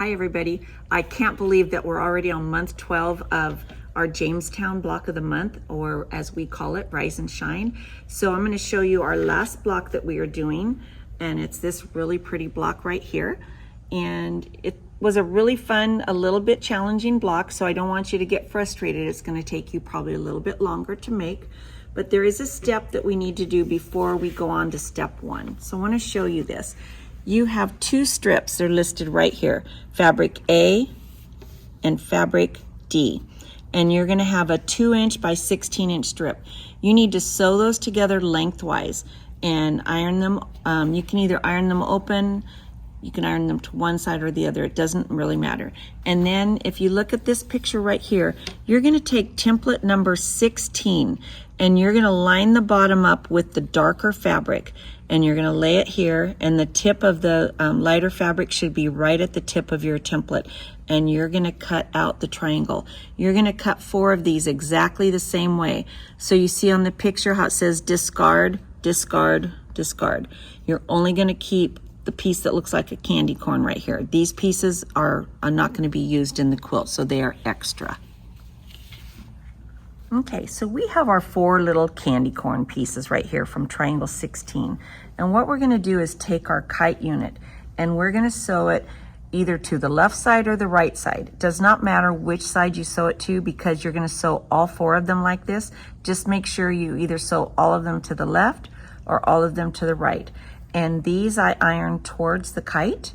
Hi everybody. I can't believe that we're already on month 12 of our Jamestown block of the month, or as we call it, Rise and Shine. So I'm going to show you our last block that we are doing, and it's this really pretty block right here. And it was a really fun, a little bit challenging block, so I don't want you to get frustrated. It's going to take you probably a little bit longer to make, but there is a step that we need to do before we go on to step 1. So I want to show you this. You have 2 strips, they're listed right here, fabric A and fabric D. And you're gonna have a 2" by 16" strip. You need to sew those together lengthwise and iron them. You can either iron them open, you can iron them to one side or the other, it doesn't really matter. And then if you look at this picture right here, you're gonna take template number 16 and you're gonna line the bottom up with the darker fabric, and you're gonna lay it here, and the tip of the lighter fabric should be right at the tip of your template, and you're gonna cut out the triangle. You're gonna cut 4 of these exactly the same way. So you see on the picture how it says discard, discard, discard. You're only gonna keep the piece that looks like a candy corn right here. These pieces are not gonna be used in the quilt, so they are extra. Okay, so we have our 4 little candy corn pieces right here from triangle 16. And what we're gonna do is take our kite unit and we're gonna sew it either to the left side or the right side. It does not matter which side you sew it to, because you're gonna sew all 4 of them like this. Just make sure you either sew all of them to the left or all of them to the right. And these I iron towards the kite.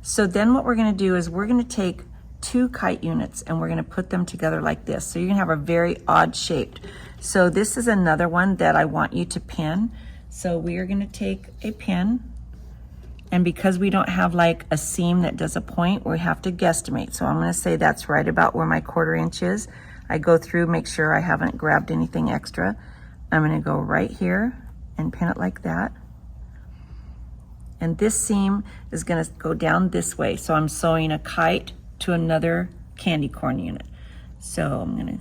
So then what we're gonna do is we're gonna take 2 kite units and we're gonna put them together like this. So you're gonna have a very odd shaped. So this is another one that I want you to pin. So we are gonna take a pin, and because we don't have like a seam that does a point, we have to guesstimate. So I'm gonna say that's right about where my 1/4 inch is. I go through, make sure I haven't grabbed anything extra. I'm gonna go right here and pin it like that. And this seam is gonna go down this way. So I'm sewing a kite to another candy corn unit. So I'm gonna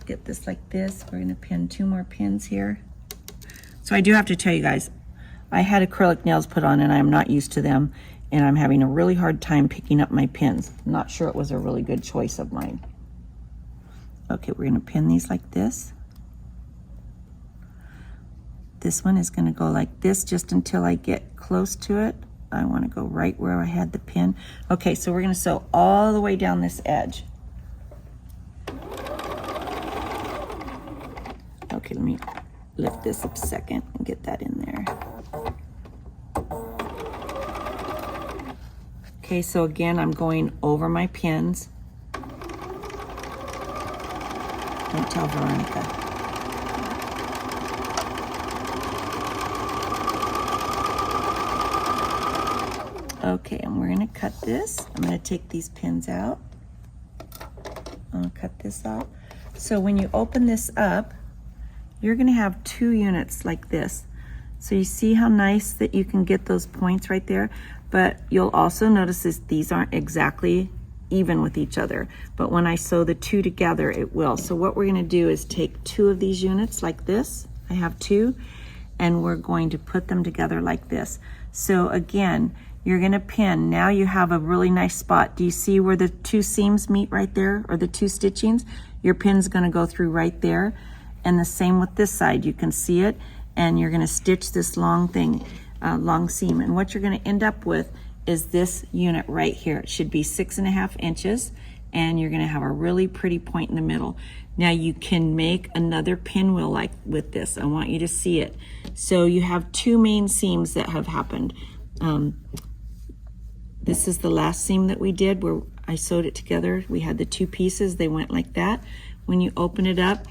get this like this. We're gonna pin 2 more pins here. So I do have to tell you guys, I had acrylic nails put on and I'm not used to them, and I'm having a really hard time picking up my pins. I'm not sure it was a really good choice of mine. Okay, we're gonna pin these like this. This one is gonna go like this just until I get close to it. I wanna go right where I had the pin. Okay, so we're gonna sew all the way down this edge. Okay, let me lift this up a second and get that in there. Okay, so again, I'm going over my pins. Don't tell Veronica. Okay, and we're gonna cut this. I'm gonna take these pins out. I'm gonna cut this out. So when you open this up, you're gonna have 2 units like this. So you see how nice that you can get those points right there, but you'll also notice that these aren't exactly even with each other, but when I sew the 2 together, it will. So what we're gonna do is take 2 of these units like this. I have 2, and we're going to put them together like this. So again, you're gonna pin. Now you have a really nice spot. Do you see where the 2 seams meet right there, or the 2 stitchings? Your pin's gonna go through right there. And the same with this side, you can see it, and you're gonna stitch this long thing, long seam. And what you're gonna end up with is this unit right here. It should be 6.5 inches, and you're gonna have a really pretty point in the middle. Now you can make another pinwheel like with this. I want you to see it. So you have 2 main seams that have happened. This is the last seam that we did where I sewed it together. We had the 2 pieces, they went like that. When you open it up,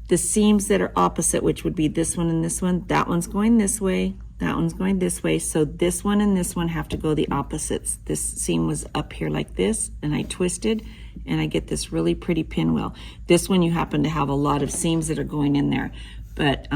the seams that are opposite, which would be this one and this one, that one's going this way, that one's going this way. So this one and this one have to go the opposites. This seam was up here like this, and I twisted, and I get this really pretty pinwheel. This one you happen to have a lot of seams that are going in there, but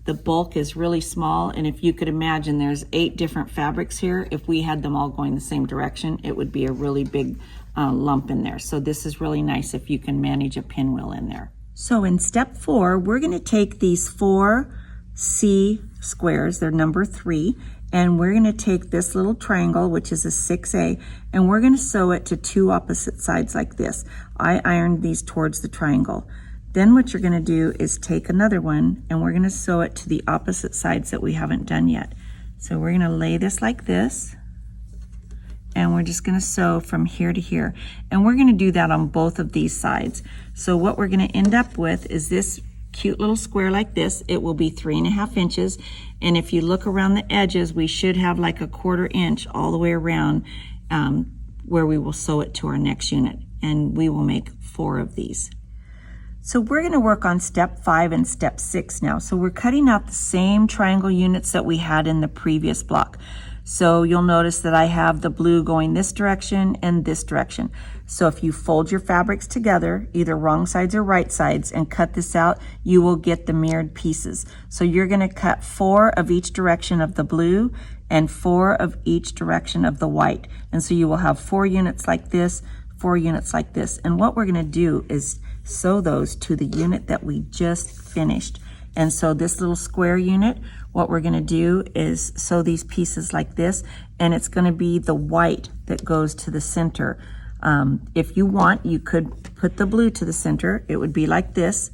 the bulk is really small, and if you could imagine, there's 8 different fabrics here. If we had them all going the same direction, it would be a really big lump in there. So this is really nice if you can manage a pinwheel in there. So in step 4, we're going to take these 4 C squares, they're number 3, And we're going to take this little triangle, which is a 6A, and we're going to sew it to two opposite sides like this. I ironed these towards the triangle. Then what you're going to do is take another one and we're going to sew it to the opposite sides that we haven't done yet. So we're going to lay this like this, and we're just going to sew from here to here. And we're going to do that on both of these sides. So what we're going to end up with is this cute little square like this. It will be 3.5 inches, and if you look around the edges, we should have like a 1/4 inch all the way around where we will sew it to our next unit, and we will make 4 of these. So we're going to work on step 5 and step 6 now. So we're cutting out the same triangle units that we had in the previous block. So you'll notice that I have the blue going this direction and this direction. So if you fold your fabrics together, either wrong sides or right sides, and cut this out, you will get the mirrored pieces. So you're going to cut 4 of each direction of the blue and 4 of each direction of the white. And so you will have 4 units like this, 4 units like this. And what we're going to do is sew those to the unit that we just finished. And so this little square unit, what we're going to do is sew these pieces like this, and it's going to be the white that goes to the center. If you want, you could put the blue to the center. It would be like this,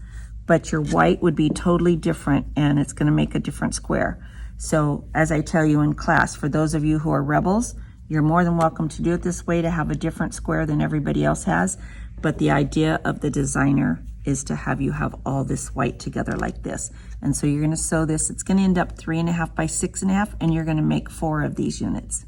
but your white would be totally different, and it's going to make a different square. So as I tell you in class, for those of you who are rebels, you're more than welcome to do it this way to have a different square than everybody else has. But the idea of the designer is to have you have all this white together like this. And so you're going to sew this. It's going to end up 3.5 by 6.5, and you're going to make 4 of these units.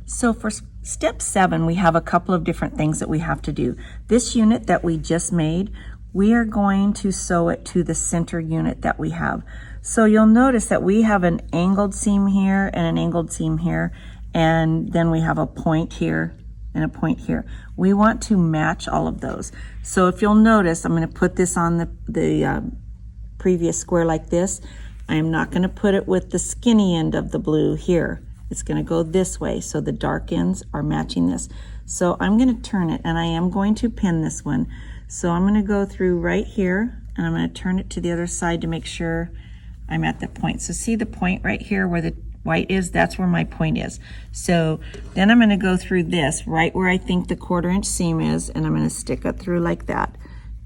So for step 7, we have a couple of different things that we have to do. This unit that we just made, we are going to sew it to the center unit that we have. So you'll notice that we have an angled seam here and an angled seam here, and then we have a point here and a point here. We want to match all of those. So if you'll notice, I'm going to put this on the previous square like this. I am not going to put it with the skinny end of the blue here. It's going to go this way, so the dark ends are matching this. So I'm going to turn it, and I am going to pin this one. So I'm going to go through right here, and I'm going to turn it to the other side to make sure I'm at the point. So see the point right here where the white is? That's where my point is. So then I'm going to go through this right where I think the 1/4 inch seam is, and I'm going to stick it through like that.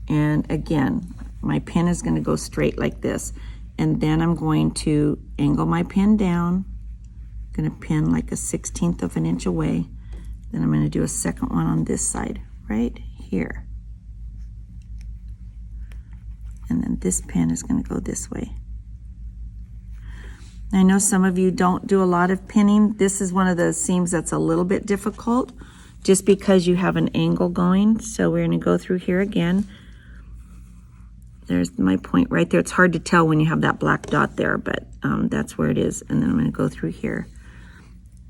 And again, my pin is going to go straight like this. And then I'm going to angle my pin down. I'm going to pin like a 1/16 of an inch away. Then I'm going to do a second one on this side right here. And then this pin is going to go this way. I know some of you don't do a lot of pinning. This is one of those seams that's a little bit difficult just because you have an angle going. So we're going to go through here again. There's my point right there. It's hard to tell when you have that black dot there, but that's where it is. And then I'm going to go through here.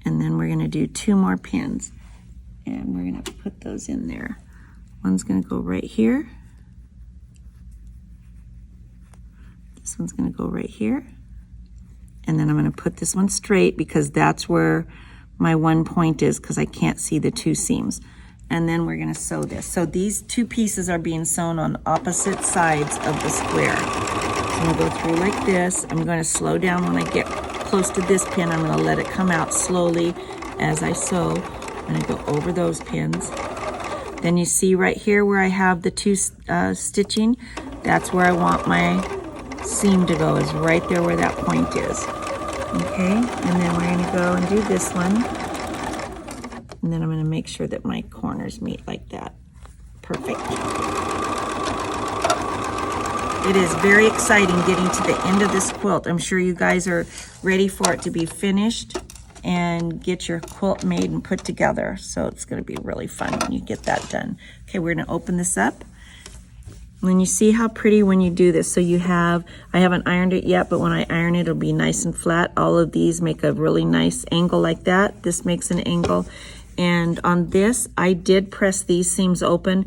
And then we're going to do 2 more pins. And we're going to put those in there. One's going to go right here. This one's going to go right here. And then I'm going to put this one straight because that's where my one point is, because I can't see the 2 seams. And then we're going to sew this. So these 2 pieces are being sewn on opposite sides of the square. So I'm going to go through like this. I'm going to slow down when I get close to this pin. I'm going to let it come out slowly as I sew. I'm going to go over those pins. Then you see right here where I have the 2 stitching, that's where I want my seam to go, is right there where that point is. Okay, and then we're going to go and do this one. And then I'm going to make sure that my corners meet like that. Perfect. It is very exciting getting to the end of this quilt. I'm sure you guys are ready for it to be finished and get your quilt made and put together. So it's going to be really fun when you get that done. Okay, we're going to open this up. When you see how pretty when you do this, so you have, I haven't ironed it yet, but when I iron it, it'll be nice and flat. All of these make a really nice angle like that. This makes an angle. And on this, I did press these seams open.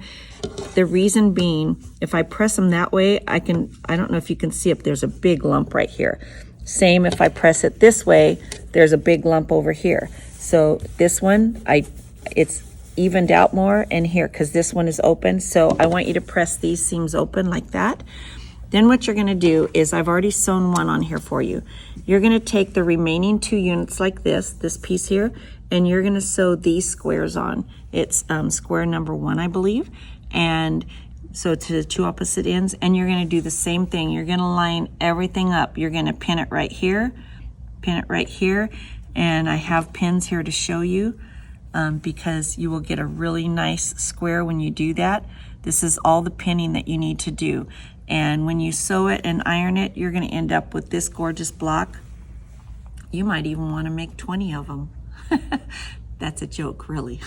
The reason being, if I press them that way, I don't know if you can see it, there's a big lump right here. Same if I press it this way, there's a big lump over here. So this one, it's evened out more in here because this one is open. So I want you to press these seams open like that. Then what you're gonna do is, I've already sewn one on here for you. You're gonna take the remaining 2 units like this piece here, and you're gonna sew these squares on. It's square number 1, I believe. And so to the 2 opposite ends, and you're gonna do the same thing. You're gonna line everything up. You're gonna pin it right here, and I have pins here to show you because you will get a really nice square when you do that. This is all the pinning that you need to do. And when you sew it and iron it, you're gonna end up with this gorgeous block. You might even wanna make 20 of them. That's a joke, really.